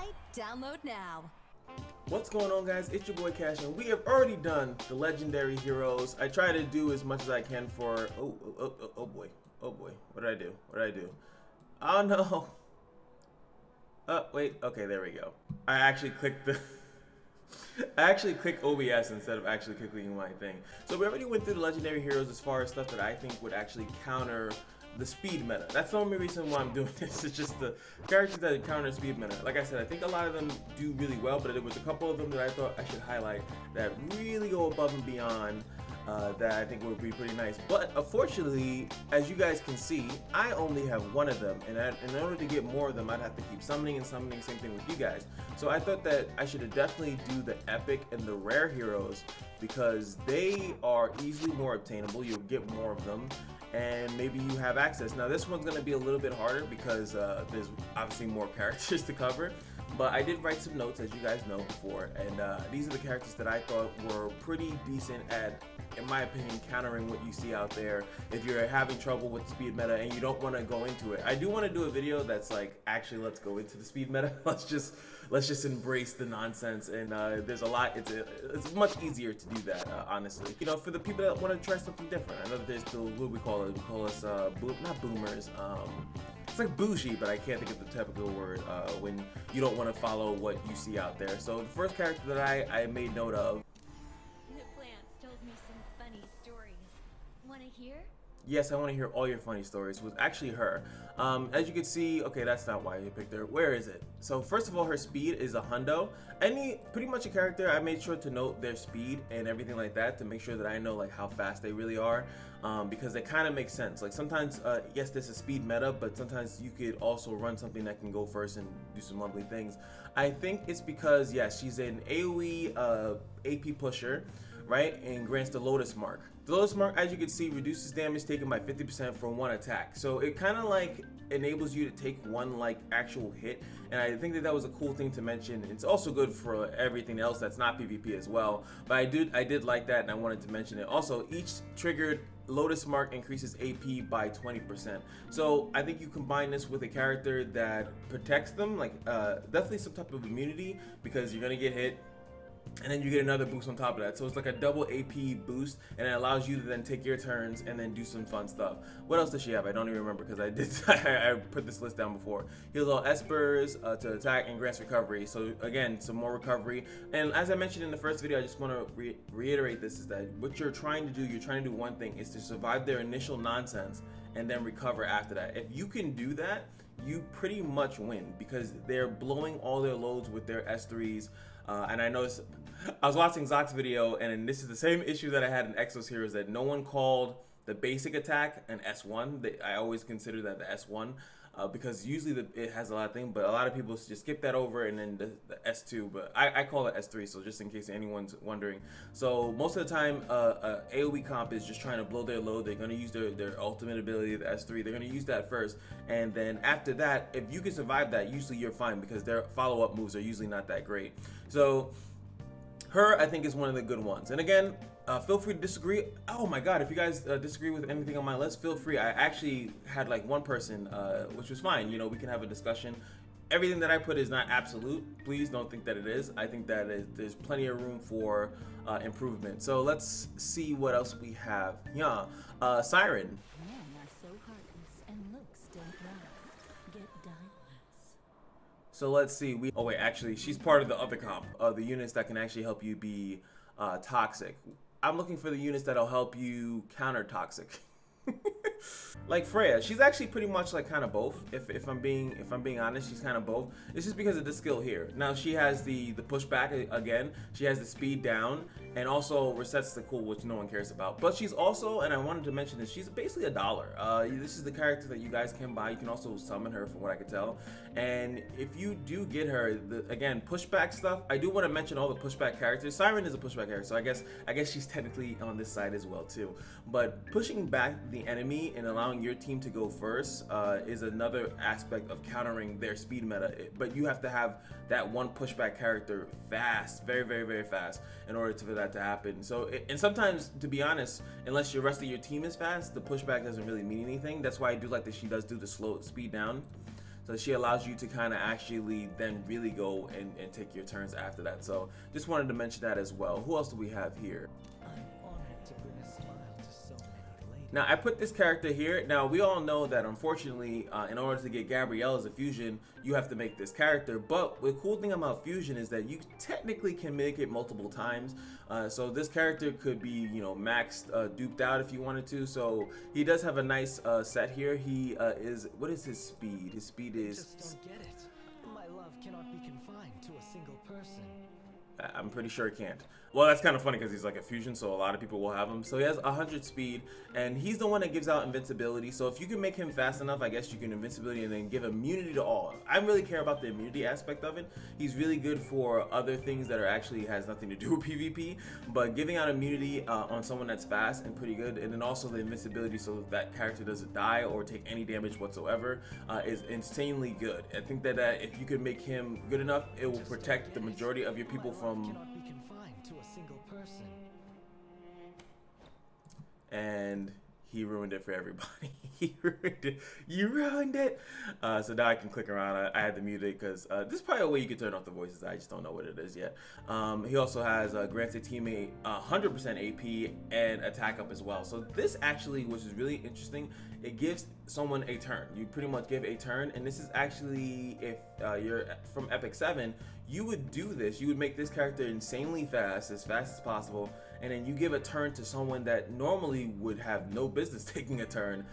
Dislyte, download now. What's going on, guys? It's your boy Kashino. We have already done the legendary heroes. I try to do as much as I can for oh boy. What did I do? Oh no. Oh wait, okay, there we go. I actually clicked OBS instead of actually clicking my thing. So we already went through the legendary heroes as far as stuff that I think would actually counter the speed meta. That's the only reason why I'm doing this. It's just the characters that counter speed meta. Like I said, I think a lot of them do really well, but there was a couple of them that I thought I should highlight that really go above and beyond that I think would be pretty nice. But unfortunately, as you guys can see, I only have one of them, and in order to get more of them, I'd have to keep summoning and summoning, same thing with you guys. So I thought that I should definitely do the epic and the rare heroes because they are easily more obtainable. You'll get more of them, and maybe you have access. Now this one's going to be a little bit harder because there's obviously more characters to cover, but I did write some notes, as you guys know, before, and these are the characters that I thought were pretty decent at, in my opinion, countering what you see out there if you're having trouble with speed meta and you don't want to go into it. I do want to do a video that's like, actually, let's go into the speed meta. let's just embrace the nonsense, and there's a lot. It's much easier to do that, honestly. You know, for the people that want to try something different. I know that there's still what we call us not boomers. It's like bougie, but I can't think of the typical word when you don't want to follow what you see out there. So the first character that I made note of. The plants told me some funny stories. Wanna hear? Yes, I want to hear all your funny stories. Was actually her. As you can see, okay, that's not why you picked her. Where is it? So first of all, her speed is a hundo. Pretty much a character, I made sure to note their speed and everything like that to make sure that I know like how fast they really are, because it kind of makes sense. Like sometimes, yes, there's a speed meta, but sometimes you could also run something that can go first and do some lovely things. I think it's because, yes, she's an AoE AP pusher, right, and grants the Lotus Mark. The Lotus Mark, as you can see, reduces damage taken by 50% from one attack. So it kind of like enables you to take one like actual hit, and I think that was a cool thing to mention. It's also good for everything else that's not PvP as well, but I did like that, and I wanted to mention it. Also, each triggered Lotus Mark increases AP by 20%. So I think you combine this with a character that protects them, like definitely some type of immunity, because you're gonna get hit and then you get another boost on top of that. So it's like a double AP boost, and it allows you to then take your turns and then do some fun stuff. What else does she have? I don't even remember because I put this list down before. Heals all espers to attack and grants recovery. So again, some more recovery. And as I mentioned in the first video, I just want to reiterate this, is that what you're trying to do one thing, is to survive their initial nonsense and then recover after that. If you can do that, you pretty much win, because they're blowing all their loads with their S3s. And I noticed, I was watching Zock's video, and this is the same issue that I had in Exos Heroes, that no one called the basic attack an S1. I always consider that the S1, because usually it has a lot of things, but a lot of people just skip that over, and then the S2, but I call it S3, so just in case anyone's wondering. So most of the time, AoE comp is just trying to blow their load. They're going to use their ultimate ability, the S3. They're going to use that first, and then after that, if you can survive that, usually you're fine, because their follow-up moves are usually not that great. So her, I think, is one of the good ones. And again, feel free to disagree. Oh my god, if you guys disagree with anything on my list, feel free. I actually had like one person, which was fine. You know, we can have a discussion. Everything that I put is not absolute. Please don't think that it is. I think that there's plenty of room for improvement. So let's see what else we have. Yeah, Siren. Men are so heartless and looks don't last. Get diamonds. So let's see. Oh wait, actually, she's part of the other comp, the units that can actually help you be toxic. I'm looking for the units that'll help you counter toxic. Like Freya, she's actually pretty much like kind of both. If I'm being honest, she's kind of both. It's just because of the skill here. Now she has the pushback again. She has the speed down, and also resets the cool, which no one cares about. But she's also, and I wanted to mention this, she's basically $1. This is the character that you guys can buy. You can also summon her, from what I could tell. And if you do get her, again, pushback stuff. I do want to mention all the pushback characters. Siren is a pushback character, so I guess she's technically on this side as well too. But pushing back the enemy and allowing your team to go first is another aspect of countering their speed meta. But you have to have that one pushback character fast, very, very, very fast, in order for that to happen. So, and sometimes, to be honest, unless the rest of your team is fast, the pushback doesn't really mean anything. That's why I do like that she does do the slow speed down. So she allows you to kind of actually then really go and take your turns after that. So just wanted to mention that as well. Who else do we have here? Now, I put this character here. Now, we all know that, unfortunately, in order to get Gabrielle as a fusion, you have to make this character. But the cool thing about fusion is that you technically can make it multiple times. So this character could be, you know, maxed, duped out if you wanted to. So he does have a nice set here. He is, what is his speed? His speed is... Just don't get it. My love cannot be confined to a single person. I'm pretty sure it can't. Well, that's kind of funny because he's like a fusion, so a lot of people will have him. So he has 100 speed, and he's the one that gives out invincibility. So if you can make him fast enough, I guess you can invincibility and then give immunity to all. I really care about the immunity aspect of it. He's really good for other things that are actually has nothing to do with PvP, but giving out immunity on someone that's fast and pretty good, and then also the invincibility so that character doesn't die or take any damage whatsoever is insanely good. I think that if you can make him good enough, it will protect the majority of your people from... to a single person. And he ruined it for everybody. He ruined it. You ruined it. So now I can click around. I had to mute it because this is probably a way you can turn off the voices. I just don't know what it is yet. He also has granted teammate 100% AP and attack up as well. So this actually, which is really interesting, it gives someone a turn. You pretty much give a turn, and this is actually, if you're from Epic 7, you would do this. You would make this character insanely fast as possible, and then you give a turn to someone that normally would have no business taking a turn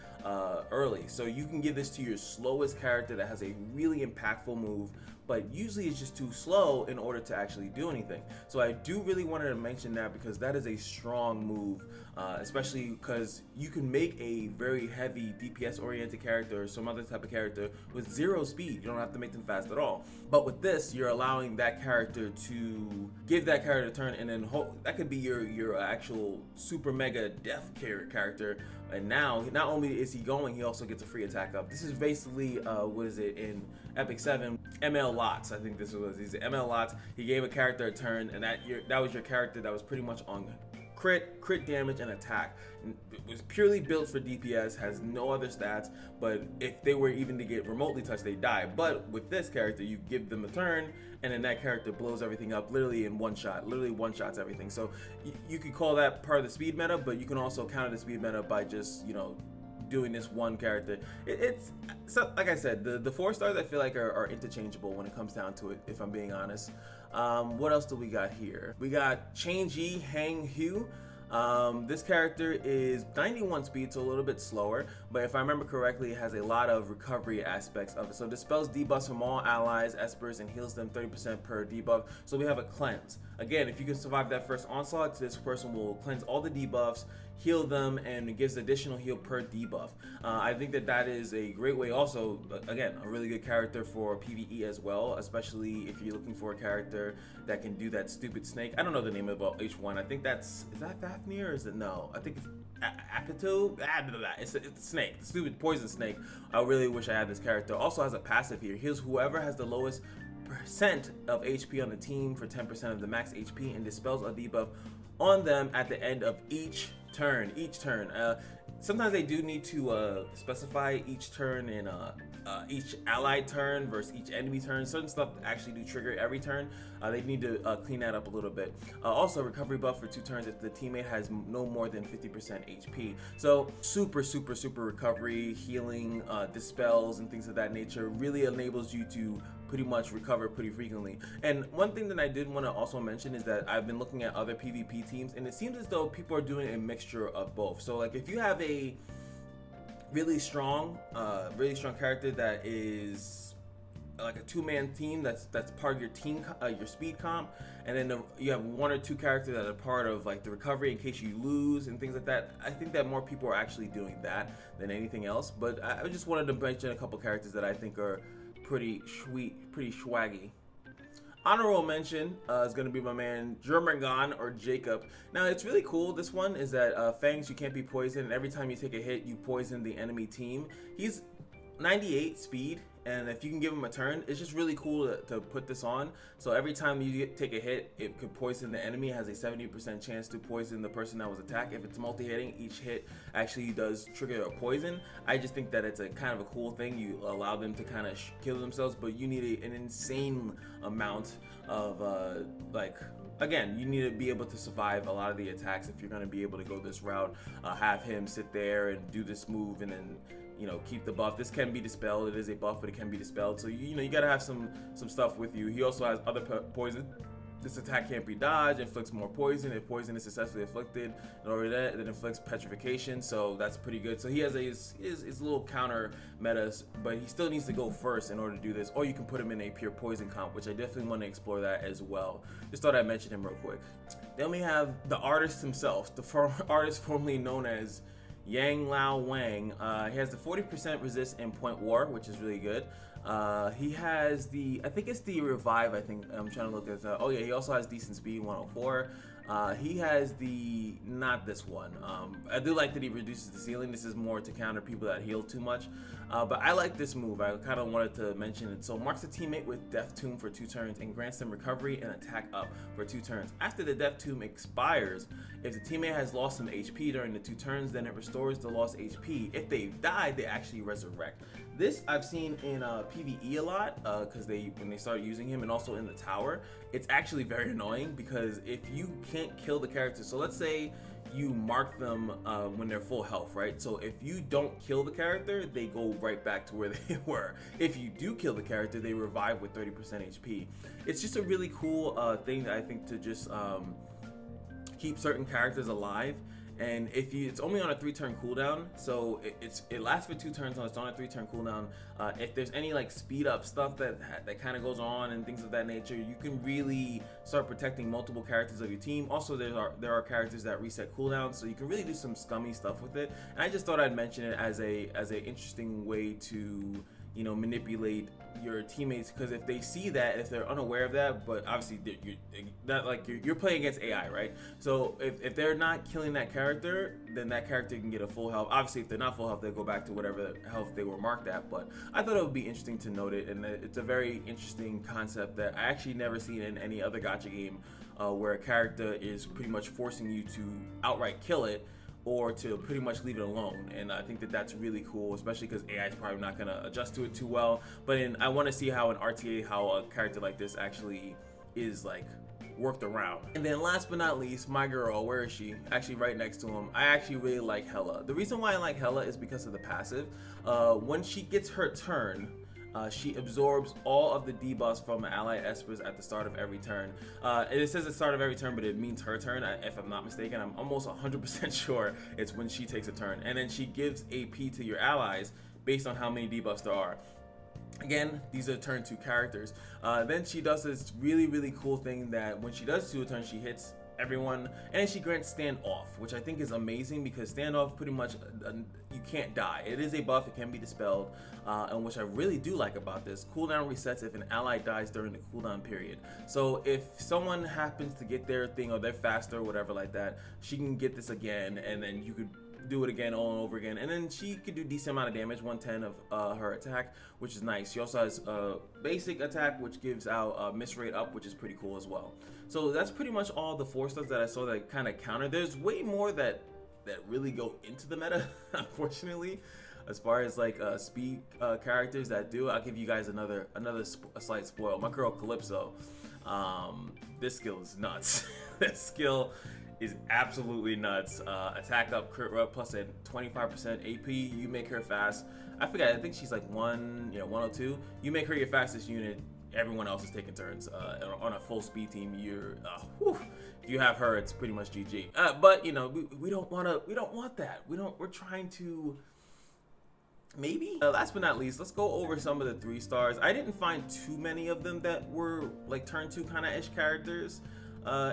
early. So you can give this to your slowest character that has a really impactful move, but usually it's just too slow in order to actually do anything. So I do really wanted to mention that because that is a strong move, especially because you can make a very heavy DPS oriented character or some other type of character with 0 speed. You don't have to make them fast at all. But with this, you're allowing that character to give that character a turn, and then that could be your actual super mega death character. And now, not only is he going, he also gets a free attack up. This is basically, what is it, in Epic 7, ML Lots, I think this was. He's ML Lots. He gave a character a turn, and that was your character that was pretty much on crit damage and attack. It was purely built for DPS, has no other stats, but if they were even to get remotely touched, they die. But with this character, you give them a turn, and then that character blows everything up literally in one shot, literally one-shots everything. So you could call that part of the speed meta, but you can also counter the speed meta by just, you know, doing this one character. It's so, like I said, the 4 stars I feel like are interchangeable when it comes down to it, if I'm being honest. What else do we got here? We got Chang'E Heng Yue. This character is 91 speed, so a little bit slower, but if I remember correctly, it has a lot of recovery aspects of it. So dispels debuffs from all allies, espers, and heals them 30% per debuff. So we have a cleanse. Again, if you can survive that first onslaught, this person will cleanse all the debuffs, heal them, and it gives additional heal per debuff. I think that is a great way. Also, again, a really good character for PvE as well, especially if you're looking for a character that can do that stupid snake. I don't know the name of H1. I think is that Fafnir or is it? No, I think it's Akatu. It's a snake, the stupid poison snake. I really wish I had this character. Also has a passive here. Here's whoever has the lowest percent of HP on the team for 10% of the max HP and dispels a debuff on them at the end of each turn. Sometimes they do need to specify each turn in each allied turn versus each enemy turn. Certain stuff actually do trigger every turn. They need to clean that up a little bit. Also, recovery buff for 2 turns if the teammate has no more than 50% HP. So super recovery, healing, dispels, and things of that nature really enables you to pretty much recover pretty frequently. And one thing that I did want to also mention is that I've been looking at other PvP teams, and it seems as though people are doing a mixture of both. So like if you have a really strong character that is like a 2-man team that's part of your team, your speed comp, and then you have 1 or 2 characters that are part of like the recovery in case you lose and things like that. I think that more people are actually doing that than anything else. But I just wanted to mention a couple characters that I think are pretty sweet, pretty swaggy. Honorable mention is going to be my man Jormungand or Jacob. Now it's really cool. This one is that Fangs, you can't be poisoned, and every time you take a hit you poison the enemy team. He's 98 speed, and if you can give him a turn, it's just really cool to put this on. So every time you take a hit, it could poison the enemy. It has a 70% chance to poison the person that was attacked. If it's multi-hitting, each hit actually does trigger a poison. I just think that it's a kind of a cool thing. You allow them to kind of kill themselves, but you need an insane amount of again, you need to be able to survive a lot of the attacks if you're going to be able to go this route. Have him sit there and do this move and then, you know, keep the buff. This can be dispelled. It is a buff, but it can be dispelled. So you know, you gotta have some stuff with you. He also has other poison. This attack can't be dodged. Inflicts more poison. If poison is successfully inflicted, in order that, it inflicts petrification. So that's pretty good. So he has his little counter metas, but he still needs to go first in order to do this. Or you can put him in a pure poison comp, which I definitely want to explore that as well. Just thought I'd mention him real quick. Then we have the artist himself, the artist formerly known as Yanluo Wang. He has the 40% resist in point war, which is really good. He has I think it's the revive. I think I'm trying to look at oh yeah, he also has decent speed, 104. He has not this one. I do like that he reduces the ceiling. This is more to counter people that heal too much. But I like this move. I kind of wanted to mention it. So marks a teammate with Death Tomb for 2 turns and grants them recovery and attack up for 2 turns. After the Death Tomb expires, if the teammate has lost some HP during the 2 turns, then it restores the lost HP. If they've died, they actually resurrect. This I've seen in PvE a lot because when they started using him, and also in the tower. It's actually very annoying because if you can't kill the character, so let's say you mark them when they're full health, right? So if you don't kill the character, they go right back to where they were. If you do kill the character, they revive with 30% HP. It's just a really cool thing that I think to just keep certain characters alive. And it's only on a 3-turn cooldown, so it lasts for 2 turns. It's on a 3-turn cooldown. If there's any like speed up stuff that kind of goes on and things of that nature, you can really start protecting multiple characters of your team. Also, there are characters that reset cooldowns, so you can really do some scummy stuff with it. And I just thought I'd mention it as a interesting way to, you know, manipulate your teammates, because if they see that, if they're unaware of that, but obviously you're playing against AI, right? So if they're not killing that character, then that character can get a full health. Obviously, if they're not full health, they'll go back to whatever health they were marked at. But I thought it would be interesting to note it, and it's a very interesting concept that I actually never seen in any other gacha game, where a character is pretty much forcing you to outright kill it, or to pretty much leave it alone. And I think that that's really cool, especially because AI is probably not going to adjust to it too well. But I want to see how in RTA, how a character like this actually is like worked around. And then last but not least, my girl, where is she? Actually right next to him. I actually really like Hela. The reason why I like Hela is because of the passive. When she gets her turn, she absorbs all of the debuffs from allied espers at the start of every turn. It says the start of every turn, but it means her turn, if I'm not mistaken. I'm almost 100% sure it's when she takes a turn. And then she gives AP to your allies based on how many debuffs there are. Again, these are turn 2 characters. Then she does this really, really cool thing that when she does do a turn, she hits everyone, and she grants standoff, which I think is amazing, because standoff pretty much you can't die. It is a buff, it can be dispelled, and which I really do like about this. Cooldown resets if an ally dies during the cooldown period. So if someone happens to get their thing, or they're faster or whatever like that, she can get this again, and then you could do it again all over again, and then she could do decent amount of damage, 110 of her attack, which is nice. She also has a basic attack which gives out miss rate up, which is pretty cool as well. So that's pretty much all the 4 stuff that I saw that kind of counter. There's way more that really go into the meta, unfortunately, as far as like speed characters that do. I'll give you guys another slight spoil. My girl Calypso, this skill is nuts. This skill is absolutely nuts. Attack up, crit up, plus a 25% AP. You make her fast. I forget, I think she's like 102. You make her your fastest unit. Everyone else is taking turns. On a full speed team, if you have her, it's pretty much GG. But you know, we don't want that. We're trying to maybe. Last but not least, let's go over some of the 3 stars. I didn't find too many of them that were like turn 2 kind of ish characters.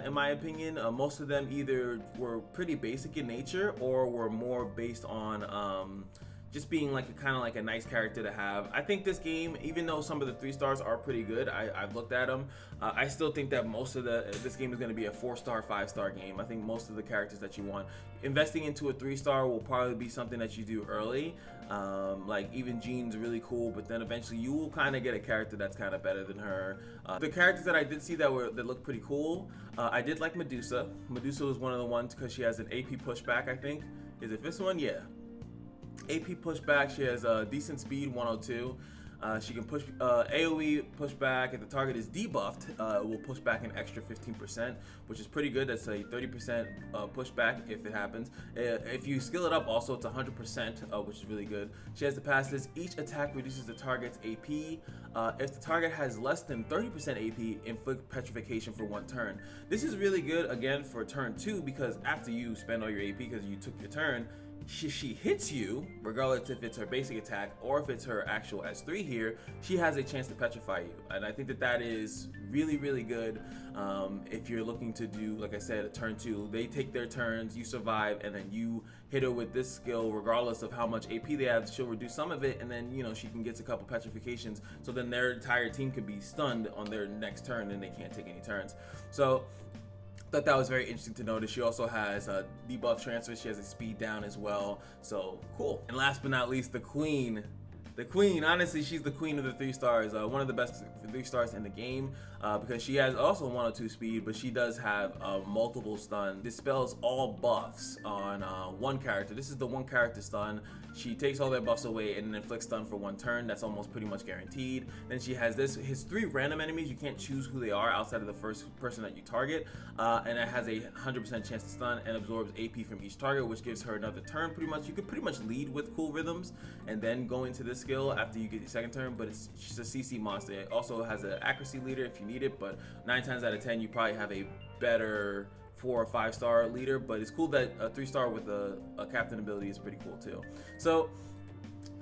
In my opinion, most of them either were pretty basic in nature, or were more based on just being like kind of like a nice character to have. I think this game, even though some of the 3 stars are pretty good, I've looked at them, I still think that most of this game is going to be a 4-star, 5-star game. I think most of the characters that you want, investing into a 3-star will probably be something that you do early. Like even Jeanne's really cool, but then eventually you will kind of get a character that's kind of better than her. The characters that I did see that look pretty cool, I did like Medusa. Medusa was one of the ones because she has an AP pushback, I think. Is it this one? Yeah. AP pushback, she has a decent speed, 102. She can push AoE pushback. If the target is debuffed, it will push back an extra 15%, which is pretty good. That's a 30% pushback if it happens. If you skill it up, also it's 100%, which is really good. She has the passives. Each attack reduces the target's AP. If the target has less than 30% AP, inflict petrification for 1 turn. This is really good again for turn 2 because after you spend all your AP because you took your turn, she hits you, regardless if it's her basic attack or if it's her actual S3 here, she has a chance to petrify you. And I think that is really, really good if you're looking to do, like I said, a turn 2. They take their turns, you survive, and then you hit her with this skill, regardless of how much AP they have, she'll reduce some of it, and then, you know, she can get a couple petrifications, so then their entire team could be stunned on their next turn and they can't take any turns. So thought that was very interesting to notice. She also has a debuff transfer. She has a speed down as well. So cool. And last but not least, the queen. The queen, honestly, she's the queen of the 3 stars. One of the best 3 stars in the game because she has also 102 speed, but she does have multiple stun. Dispels all buffs on one character. This is the 1 character stun. She takes all their buffs away and inflicts stun for 1 turn. That's almost pretty much guaranteed. Then she has his 3 random enemies. You can't choose who they are outside of the first person that you target. And it has a 100% chance to stun and absorbs AP from each target, which gives her another turn pretty much. You could pretty much lead with cool rhythms and then go into this skill after you get your 2nd turn, but she's a CC monster. It also has an accuracy leader if you need it, but 9 times out of 10 you probably have a better 4 or 5 star leader, but it's cool that a 3 star with a captain ability is pretty cool too. So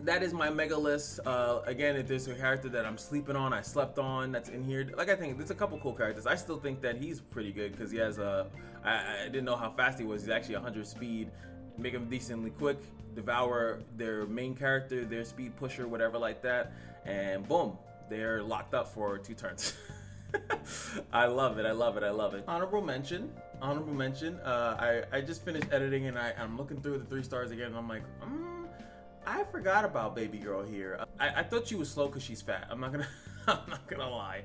that is my mega list. Again, if there's a character that I'm sleeping on, I slept on, that's in here, like I think there's a couple cool characters. I still think that he's pretty good because he has I didn't know how fast he was. He's actually 100 speed, make him decently quick, devour their main character, their speed pusher, whatever like that, and boom, they're locked up for 2 turns. I love it. I love it. I love it. Honorable mention. I just finished editing and I'm looking through the 3 stars again and I'm like, I forgot about baby girl here. I thought she was slow because she's fat. I'm not gonna lie.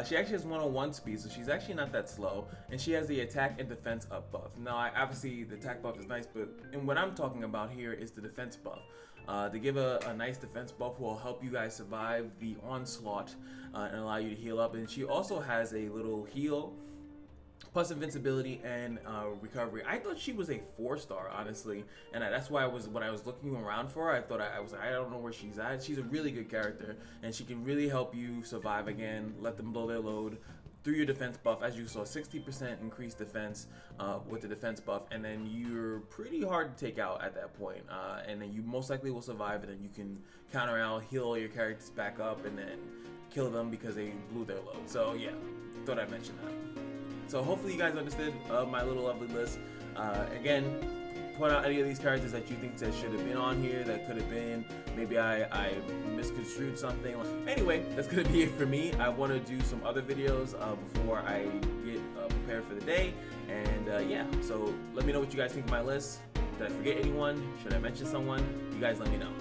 She actually has 101 speed, so she's actually not that slow, and she has the attack and defense up buff. Now, obviously the attack buff is nice, but what I'm talking about here is the defense buff. To give a nice defense buff will help you guys survive the onslaught and allow you to heal up. And she also has a little heal, plus invincibility and recovery. I thought she was a 4-star, honestly, and that's why when I was looking around for her, I thought I was like, I don't know where she's at. She's a really good character, and she can really help you survive again, let them blow their load through your defense buff. As you saw, 60% increased defense with the defense buff, and then you're pretty hard to take out at that point, and then you most likely will survive, and then you can counter out, heal all your characters back up, and then kill them because they blew their load. So yeah, thought I'd mention that. So hopefully you guys understood my little lovely list. Again, point out any of these characters that you think that should have been on here, that could have been, maybe I misconstrued something. Anyway, that's gonna be it for me. I want to do some other videos before I get prepared for the day, and yeah, so let me know what you guys think of my list. Did I forget anyone? Should I mention someone? You guys let me know.